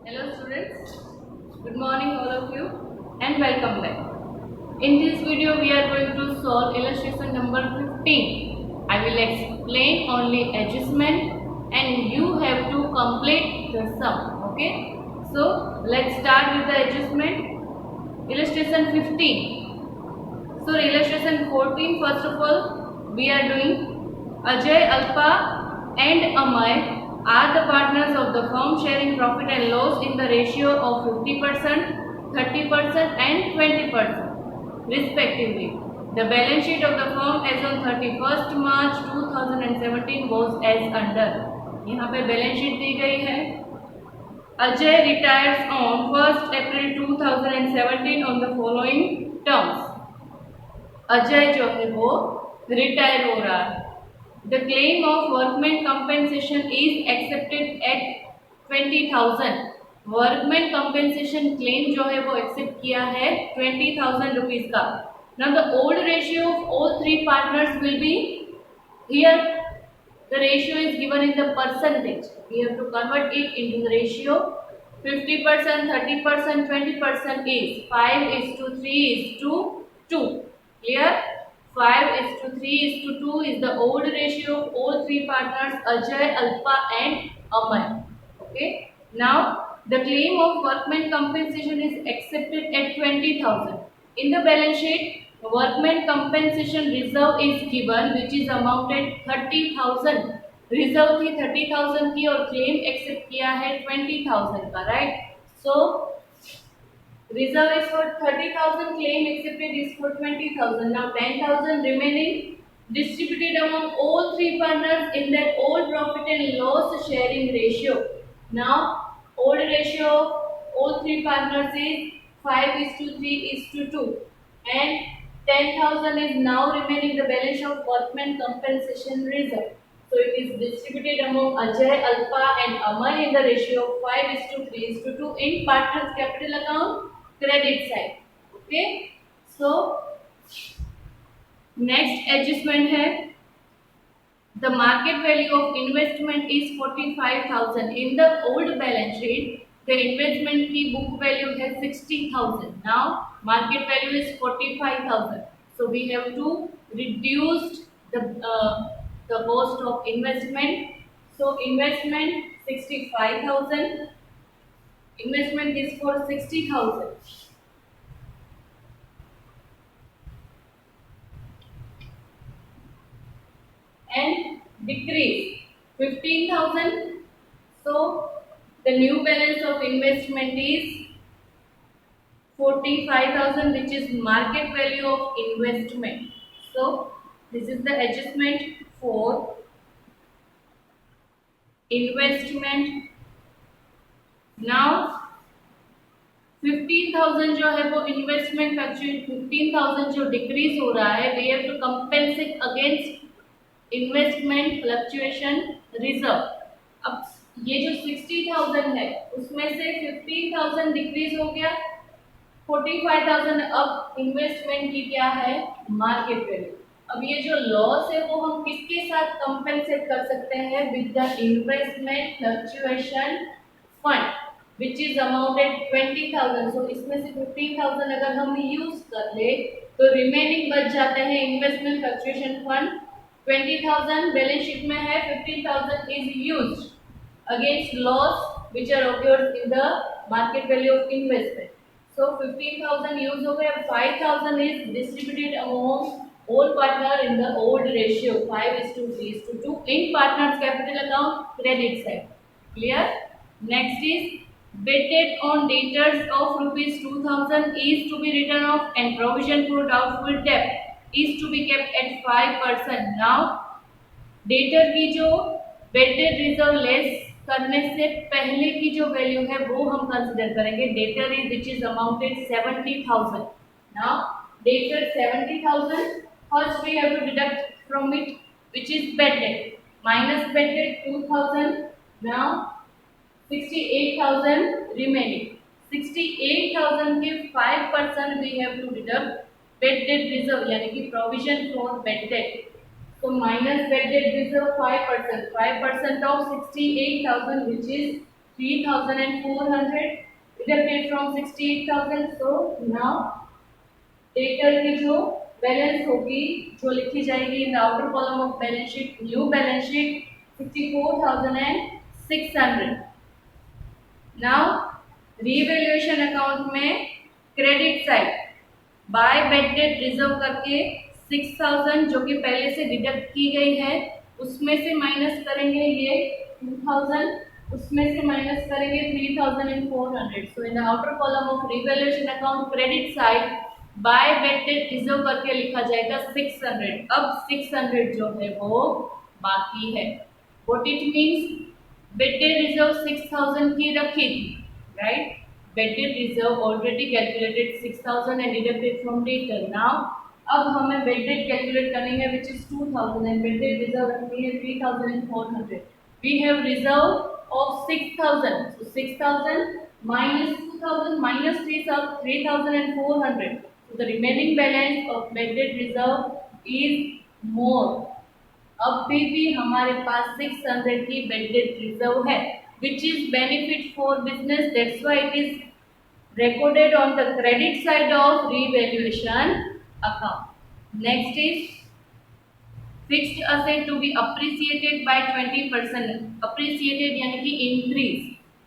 Hello students, good morning all of you and welcome back. In this video we are going to solve illustration number 15. I will explain only adjustment and you have to complete the sum. Okay, so let's start with the adjustment. Illustration 15. So illustration 14, first of all we are doing Ajay, Alpa and Amay are the partners of the firm sharing profit and loss in the ratio of 50%, 30% and 20% respectively. The balance sheet of the firm as on 31st March 2017 was as under. यहाँ पे balance sheet दी गई है. Ajay retires on 1st April 2017 on the following terms. Ajay जो है वो retire हो रहा है. The claim of workman compensation is accepted at 20,000. Workman compensation claim जो है वो एक्सेप्ट किया है 20,000 rupees का. Now the old ratio of all three partners will be here. The ratio is given in the percentage. We have to convert it into the ratio. 50%, 30%, 20% is 5:3:2. Clear? 5:3:2 is the old ratio of all three partners Ajay, Alpa and Amay. Okay. Now the claim of workman compensation is accepted at 20,000. In the balance sheet, workman compensation reserve is given which is amounted 30,000. Reserve थी 30,000 की और claim accept किया है 20,000 का, right? So reserve is for 30,000, claim accepted is for 20,000. Now 10,000 remaining distributed among all three partners in their old profit and loss sharing ratio. Now old ratio of all three partners is 5:3:2 and 10,000 is now remaining the balance of workman compensation reserve. So it is distributed among Ajay, Alpa and Amay in the ratio of 5:3:2 in partners capital account credit side. Okay, so next adjustment है the market value of investment is 45,000. In the old balance sheet the investment की book value है 60,000. Now market value is 45,000. So we have to reduce the cost of investment. So investment 65,000. Investment is for 60,000. And decrease 15,000. So the new balance of investment is 45,000 which is market value of investment. So this is the adjustment for investment. Now 15,000 जो है वो investment fluctuate 15,000 जो decrease हो रहा है we have to compensate against investment fluctuation reserve. अब ये जो 60,000 है उसमें से 15,000 डिक्रीज हो गया 45,000. अब इन्वेस्टमेंट की क्या है मार्केट वैल्यू. अब ये जो लॉस है वो हम किसके साथ कंपेंसेट कर सकते हैं with the investment fluctuation fund which is amounted 20,000. So इसमें से 15,000 अगर हम यूज कर ले तो रिमेनिंग बच जाते हैं investment fluctuation fund 20,000 balance sheet में है. 15,000 is used against loss which are occurred in the market value of investment. So 15,000 use हो गए. 5,000 is distributed among all partner in the old ratio 5:3:2 in partners capital account credit side. Clear? Next is bad debt on debtors of rupees 2,000 is to be written off and provision for doubtful debt is to be kept at 5%. Now debtor की जो bad debt reserve less करने से पहले की जो value है वो हम कंसीडर करेंगे. debtor is which is amounted 70,000. Now debtor 70,000. First we have to deduct from it which is bad debt minus bad debt 2,000. Now 68,000 remaining. 68,000 के 5% we have to deduct bad debt reserve यानी कि provision for bad debt. So minus bad debt reserve 5%. 5% of 68,000 which is 3,400 deducted from 68,000. So now debtor की जो balance होगी जो लिखी जाएगी in the outer column of balance sheet, new balance sheet 54,600. Now revaluation account में credit side by bad debt reserve करके 6,000 जो कि पहले से डिडक्ट की गई है उसमें से माइनस करेंगे ये 2,000, उसमें से माइनस करेंगे 3,400. So in the outer column of revaluation account credit side by bad debt reserve करके लिखा जाएगा 600. अब 600 जो है वो बाकी है. What it means, bad debt reserve 6,000 की रखी थी, right? Bad debt reserve already calculated 6,000 and deducted from debtor. Now अब हमें bad debt calculate करनी है which is 2,000 and bad debt reserve रखनी है 3,400. We have reserve of 6,000. So 6,000 minus 2,000 minus 3,400. So the remaining balance of bad debt reserve is more. अब भी हमारे पास 600 की bad debt reserve है which is benefit for business. That's why it is recorded on the credit side of revaluation account. Next is fixed asset to be appreciated by 20%. Appreciated यानी कि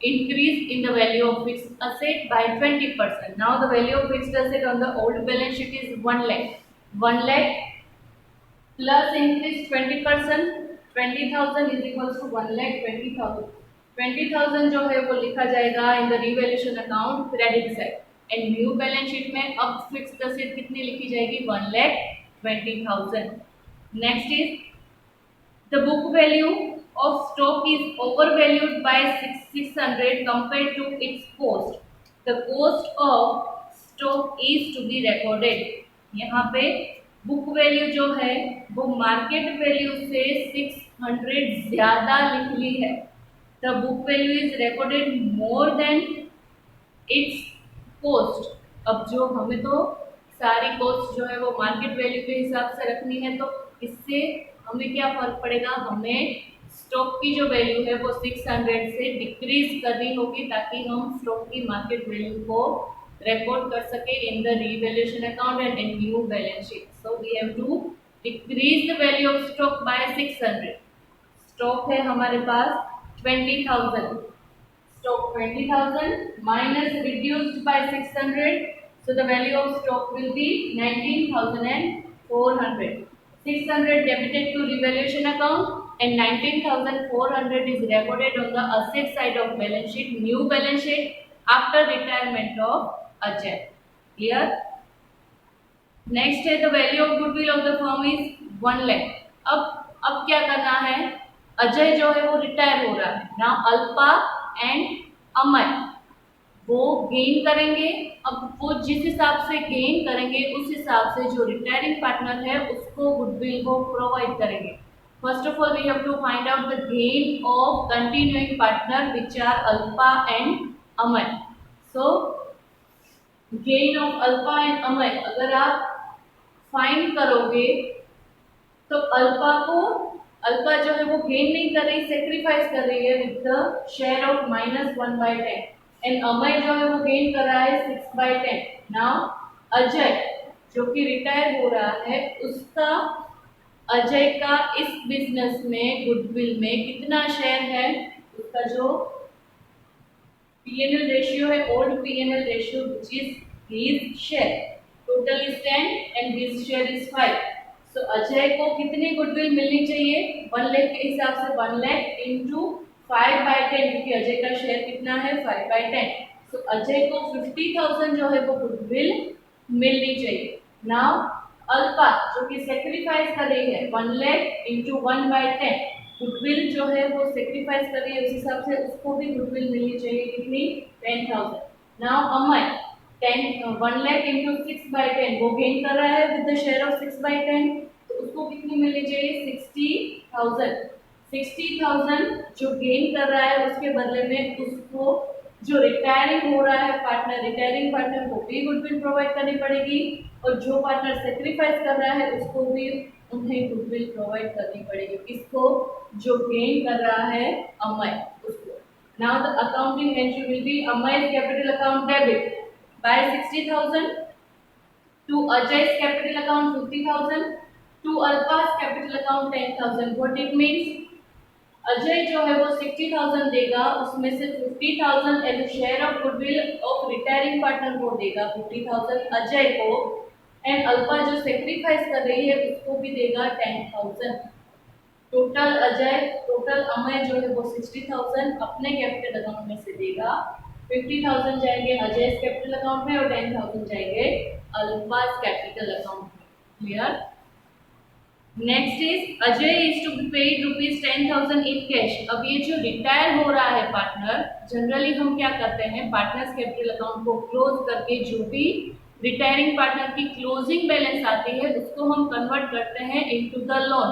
increase in the value of fixed asset by 20%. Now the value of fixed asset on the old balance sheet is 1 lakh. 1 lakh plus increase 20%. 20,000 is equals to 1 lakh 20,000. 20,000 जो है वो लिखा जाएगा in the revaluation account credit side and new balance sheet में अब fixed asset कितनी लिखी जाएगी 1,20,000. Next is the book value of stock is over valued by 600 compared to its cost. The cost of stock is to be recorded. यहाँ पे book value जो है वो मार्केट वैल्यू से 600 ज्यादा लिख ली है. The book value is recorded more than its cost. अब जो हमें तो सारी कॉस्ट जो है वो मार्केट वैल्यू के हिसाब से रखनी है, तो इससे हमें क्या फर्क पड़ेगा, हमें स्टॉक की जो वैल्यू है वो 600 से डिक्रीज करनी होगी ताकि हम स्टॉक की मार्केट वैल्यू को रिकॉर्ड कर सके in the revaluation account and in new balance sheet. So we have to decrease the value of stock by 600. Stock है हमारे पास 20,000. Stock 20,000 minus reduced by 600. So the value of stock will be 19,400. 600 debited to revaluation account and 19,400 is recorded on the asset side of balance sheet, new balance sheet after retirement of Ajay. Clear? Next है the value of goodwill of the firm is 1 lakh. अब क्या करना है, अजय जो है वो retire हो रहा है ना, अल्पा एंड अमय वो गेन करेंगे. अब वो जिस हिसाब से गेन करेंगे उस हिसाब से जो रिटायरिंग पार्टनर है उसको गुडविल को प्रोवाइड करेंगे. First of all we have to find out the gain of continuing partner which are Alpa and Amay. So gain of Alpa and Amay अगर आप फाइंड करोगे तो अल्पा जो है वो गेन नहीं कर रही, सेक्रीफाइस कर रही है with the share of -1/10 and Amay जो है वो गेन कर रहा है 6/10. नाउ अजय जो कि रिटायर हो रहा है उसका, अजय का इस बिजनेस में गुडविल में कितना शेयर है, उसका जो P&L रेशियो है old P&L ratio which is his share, total is 10 and his share is 5. सो अजय को कितनी गुडविल मिलनी चाहिए, 1 लाख के हिसाब से 1 लाख इंटू 5/10 क्योंकि अजय का शेयर कितना है 5/10. सो अजय को 50,000 जो है वो गुडविल मिलनी चाहिए. नाउ अल्पा जो कि सेक्रीफाइस कर रही है 1 लाख इंटू 1/10 गुडविल जो है वो सेक्रीफाइस कर रही है, उस हिसाब से उसको भी गुडविल मिलनी चाहिए कितनी 10,000. नाउ अमय 1 लाख इंटू 6/10 वो गेन कर रहा है विद द शेयर ऑफ 6/10, तो उसको कितनी मिलनी चाहिए 60,000. 60,000 जो गेन कर रहा है उसके बदले में उसको जो रिटायरिंग हो रहा है पार्टनर, रिटायरिंग पार्टनर को भी गुडविल प्रोवाइड करनी पड़ेगी और जो पार्टनर सेक्रीफाइस कर रहा है उसको भी उन्हें गुडविल प्रोवाइड करनी पड़ेगी. किसको, जो गेन कर रहा है अमय उसको. Now the accounting entry will be Amay's capital account debit by 60,000 to Ajay's capital account 50,000 to Alpa's capital account 10,000. What it means? Ajay जो है वो 60,000 देगा, उसमें से 50,000 as share of goodwill of retiring partner को देगा 50,000 अजय को, एंड अल्पा जो सेक्रीफाइस कर रही है उसको भी देगा 10,000। टोटल अमय जो है वो 60,000 अपने कैपिटल अकाउंट में से देगा, 50,000 जाएंगे अजय कैपिटल अकाउंट में और 10,000 जाएंगे अल्पास कैपिटल अकाउंट में। Clear? Next is Ajay is to be paid ₹10,000 in cash. अब ये जो रिटायर हो रहा है पार्टनर, जनरली हम क्या करते हैं, पार्टनर्स कैपिटल अकाउंट को क्लोज करके जो भी रिटायरिंग पार्टनर की क्लोजिंग बैलेंस आती है उसको हम कन्वर्ट करते हैं इनटू द लोन।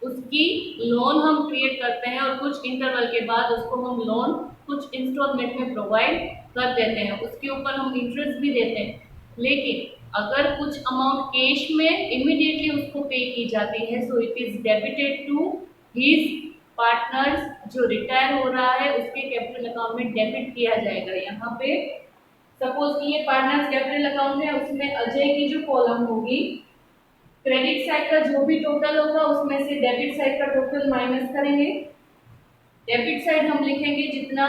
उसकी लोन हम क्रिएट करते हैं और कुछ इंटरवल के बाद उसको हम लोन कुछ इंस्टॉलमेंट में प्रोवाइड कर देते हैं, उसके ऊपर हम इंटरेस्ट भी देते हैं। लेकिन अगर कुछ अमाउंट कैश में इमीडिएटली उसको पे की जाती है, so it is debited to his partners, जो रिटायर हो रहा है उसके कैपिटल अकाउंट में डेबिट किया जाएगा। यहाँ पे सपोज कि ये पार्टनर्स कैपिटल अकाउंट है, उसमें अजय की जो कॉलम होगी, क्रेडिट साइड का जो भी टोटल होगा उसमें से डेबिट साइड का टोटल माइनस करेंगे। डेबिट साइड हम लिखेंगे जितना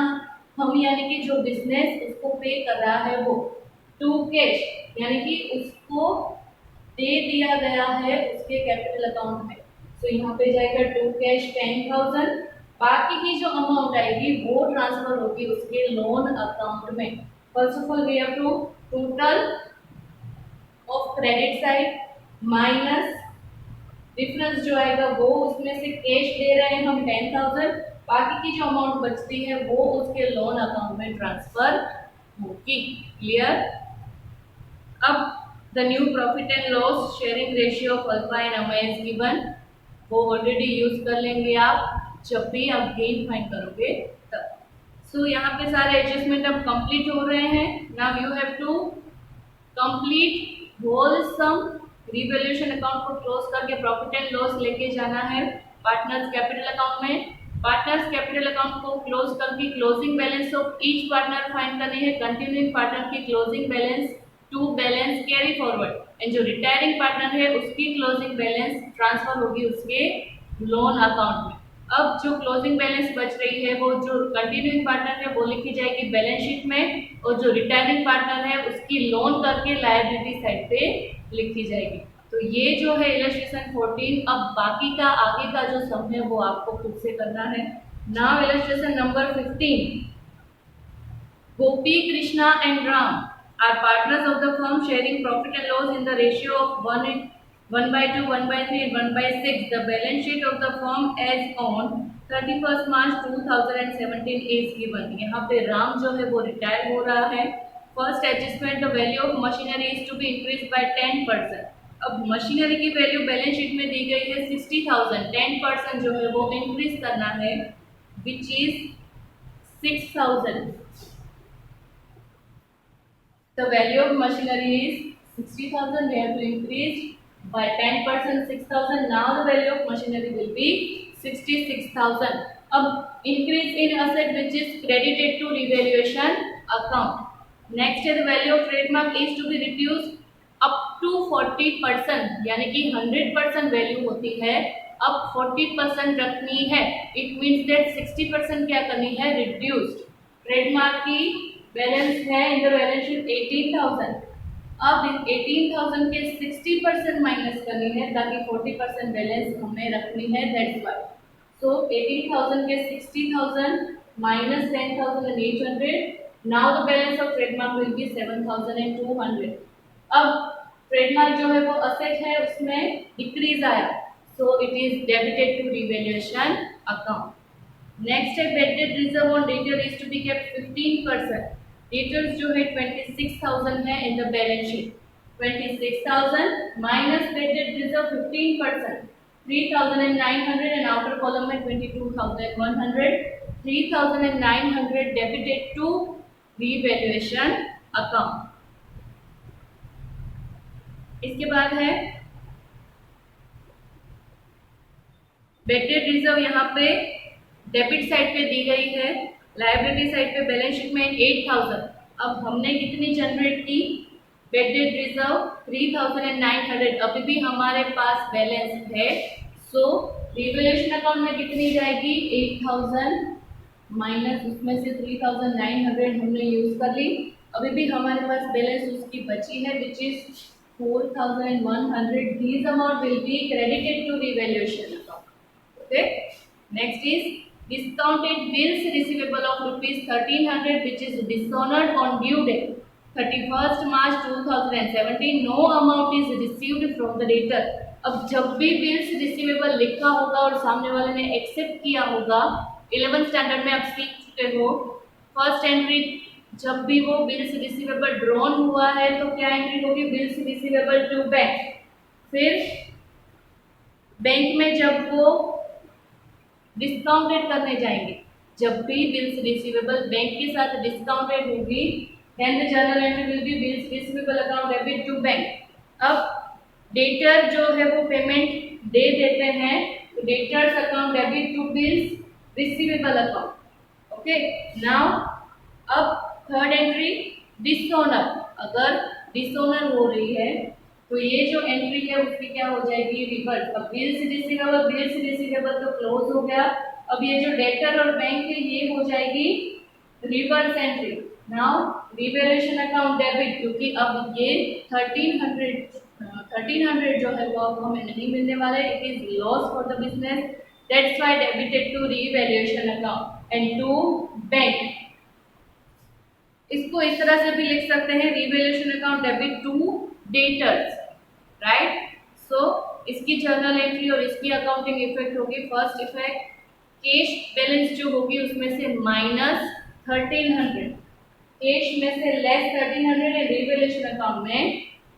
हम यानी कि जो बिजनेस उसको पे कर रहा है वो, टू कैश यानी कि उसको दे दिया गया है उसके कैपिटल अकाउंट में, तो यहाँ पे जाएगा टू कैश 10,000। बाकी की जो अमाउंट आएगी वो ट्रांसफर होगी उसके लोन अकाउंट में। First of all we have to total of credit side minus difference जो आएगा वो, उसमें से कैश दे रहे हैं हम 10,000, बाकी की जो अमाउंट बचती है वो उसके लोन अकाउंट में ट्रांसफर होगी। क्लियर? अब the new profit and loss sharing ratio of alpha and Amay is given, वो ऑलरेडी यूज कर लेंगे आप जब भी आप गेन फाइंड करोगे तब। सो यहाँ पे सारे एडजस्टमेंट अब कंप्लीट हो रहे हैं। Now you have to complete whole sum revaluation account को क्लोज करके प्रॉफिट एंड लॉस लेके जाना है पार्टनर्स कैपिटल अकाउंट में। पार्टनर्स कैपिटल अकाउंट को क्लोज करके closing balance of each partner find करनी है। कंटिन्यूइंग पार्टनर की closing balance to balance carry forward, and जो रिटायरिंग पार्टनर है उसकी क्लोजिंग बैलेंस ट्रांसफर होगी उसके लोन अकाउंट में। अब जो क्लोजिंग बैलेंस बच रही है वो जो कंटिन्यूइंग पार्टनर है वो लिखी जाएगी बैलेंस शीट में, और जो रिटायरिंग पार्टनर है उसकी लोन करके लायबिलिटी साइड पे लिखी जाएगी। तो ये जो है इलस्ट्रेशन 14। अब बाकी का आगे का जो सम है वो आपको खुद से करना है। Now illustration number 15। Gopi, Krishna and Ram are partners of the firm sharing profit and loss in the ratio of 1/2, 1/3 and 1/6. The balance sheet of the firm as on 31st March 2017 is given. यहाँ पे राम जो है वो retire हो रहा है। First adjustment, the value of machinery is to be increase by 10%। अब machinery की वैल्यू बैलेंस शीट में दी गई है 60,000, 10% जो है वो इंक्रीज करना है, which is 6,000। The value of machinery is 60,000. We have to increase by 10%, 6,000. Now the value of machinery will be 66,000. अब increase in asset which is credited to revaluation account. Next है the value of trademark is to be reduced up to 40%, यानी कि 100% value होती है, अब 40% रखनी है। It means that 60% क्या करनी है, reduced। ट्रेडमार्क की बैलेंस है इन द बैलेंस शीट 18,000। अब इन 18,000 के 60% माइनस करनी है ताकि 40% बैलेंस हमें रखनी है, दैट्स व्हाई। सो 18,000 के 60,000 minus 10,800। Now the balance of trademark will be 7,200। अब ट्रेडमार्क जो है वो असेट है, उसमें डिक्रीज आया, so it is debited to revaluation account. Next है bad debt reserve on debtor is to be kept 15%। Debtors जो है 26,000 है in the balance sheet. 26,000 minus bad debt reserve 15%, 3,900 and outer column में 22,100। 3,900 debited to revaluation account. इसके बाद है bad debt reserve, यहाँ पे डेबिट साइड पे दी गई है, लायबिलिटी साइड पे बैलेंस शीट में 8000। अब हमने कितनी जनरेट की, बेड डेट रिजर्व 3900, अभी भी हमारे पास बैलेंस है। सो रिवैल्यूएशन अकाउंट में कितनी जाएगी, 8000 माइनस उसमें से 3900 हमने यूज कर ली। अभी भी हमारे पास बैलेंस उसकी बची है which is 4100। These amount will be credited to revaluation account. Okay. Next is discounted bills receivable of rupees 1300 which is dishonored on due date 31st March 2017. No amount is received from the debtor. अब जब भी bills receivable लिखा होगा और सामने वाले ने accept किया होगा, 11th स्टैंडर्ड में आप सीख चुके हो, फर्स्ट एंट्री जब भी वो बिल्स रिसीवेबल ड्रॉन हुआ है तो क्या एंट्री होगी, बिल्स रिसीवेबल टू बैंक। फिर बैंक में जब वो डिस्काउंटेड करने जाएंगे, जब भी बिल्स रिसीवेबल बैंक के साथ डिस्काउंटेड होगी, then the journal entry will be bills receivable account debit to bank. अब डेटर जो है वो पेमेंट दे देते हैं तो debtors account debit to bills receivable account. Okay, now अब थर्ड एंट्री डिसऑनर, अगर डिसऑनर हो रही है तो ये जो एंट्री है उसकी क्या हो जाएगी, रिवर्स। अब बिल्स रिसीवेबल तो क्लोज हो गया, अब ये जो डेटर और बैंक है ये हो जाएगी reverse entry. Now revaluation account debit, क्योंकि अब ये 1300 जो है वो अब हमें नहीं मिलने वाला है, it is loss for the business, that's why debited to revaluation account and to bank. इसको इस तरह से भी लिख सकते हैं, revaluation account debit to debtors, right. So इसकी जर्नल एंट्री और इसकी अकाउंटिंग इफेक्ट होगी। फर्स्ट इफेक्ट, कैश बैलेंस जो होगी उसमें से माइनस 1300, कैश में से लेस 1300 एंड रिवैल्यूएशन अकाउंट में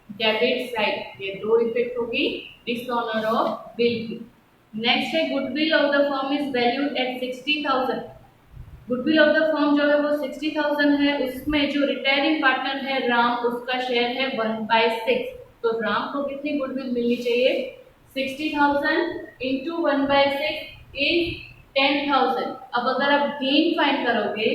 डेबिट साइड, ये दो इफेक्ट होगी डिसऑनर ऑफ बिल की। नेक्स्ट है goodwill of the firm is valued at 60,000। Goodwill of the firm जो है वो 60,000 है, उसमें जो रिटायरिंग पार्टनर है राम, उसका शेयर है 1/6। तो राम को कितनी गुडविल मिलनी चाहिए, 60,000 इंटू 1/6 इज 10,000। अब अगर आप गेन फाइंड करोगे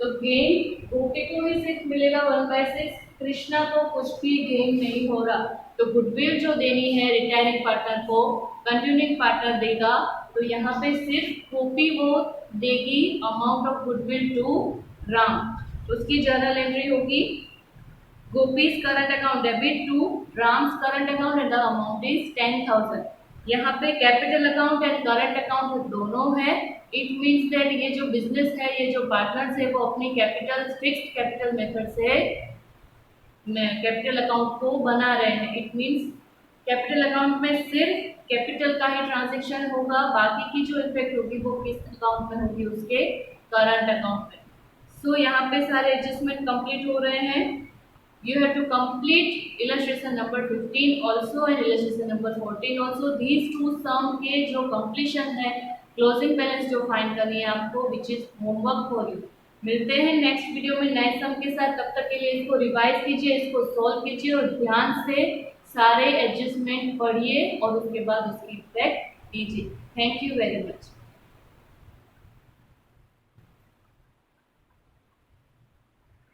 तो गेन गोपी को ही सिर्फ मिलेगा 1/6, कृष्णा को कुछ भी गेन नहीं हो रहा। तो गुडविल जो देनी है रिटायरिंग पार्टनर को, कंटिन्यूइंग पार्टनर देगा, तो यहाँ पे सिर्फ गोपी वो देगी amount of goodwill to Ram. उसकी जर्नल एंट्री होगी Gopi's current account debit to Ram's current account and the amount is 10,000। यहाँ पे capital account and current account दोनों है। इट मीन्स दैट ये जो बिजनेस है, ये जो पार्टनर्स है वो अपनी कैपिटल फिक्स्ड कैपिटल मेथड से कैपिटल अकाउंट को बना रहे हैं। इट मीन्स कैपिटल अकाउंट में सिर्फ कैपिटल का ही ट्रांजैक्शन होगा, बाकी की जो इफेक्ट होगी वो किस अकाउंट में होगी, उसके करंट अकाउंट में। सो यहाँ पे सारे एडजस्टमेंट कंप्लीट हो रहे हैं। You have to complete illustration number 15 also and illustration number 14 also. These two sum के जो completion है, closing balance जो find करनी है आपको, which is homework for you. मिलते हैं नेक्स्ट वीडियो में नए सम के साथ। तब तक के लिए इसको रिवाइज कीजिए, इसको सॉल्व कीजिए और ध्यान से सारे एडजस्टमेंट पढ़िए और उसके बाद उसकी इफेक्ट दीजिए। Thank you very much.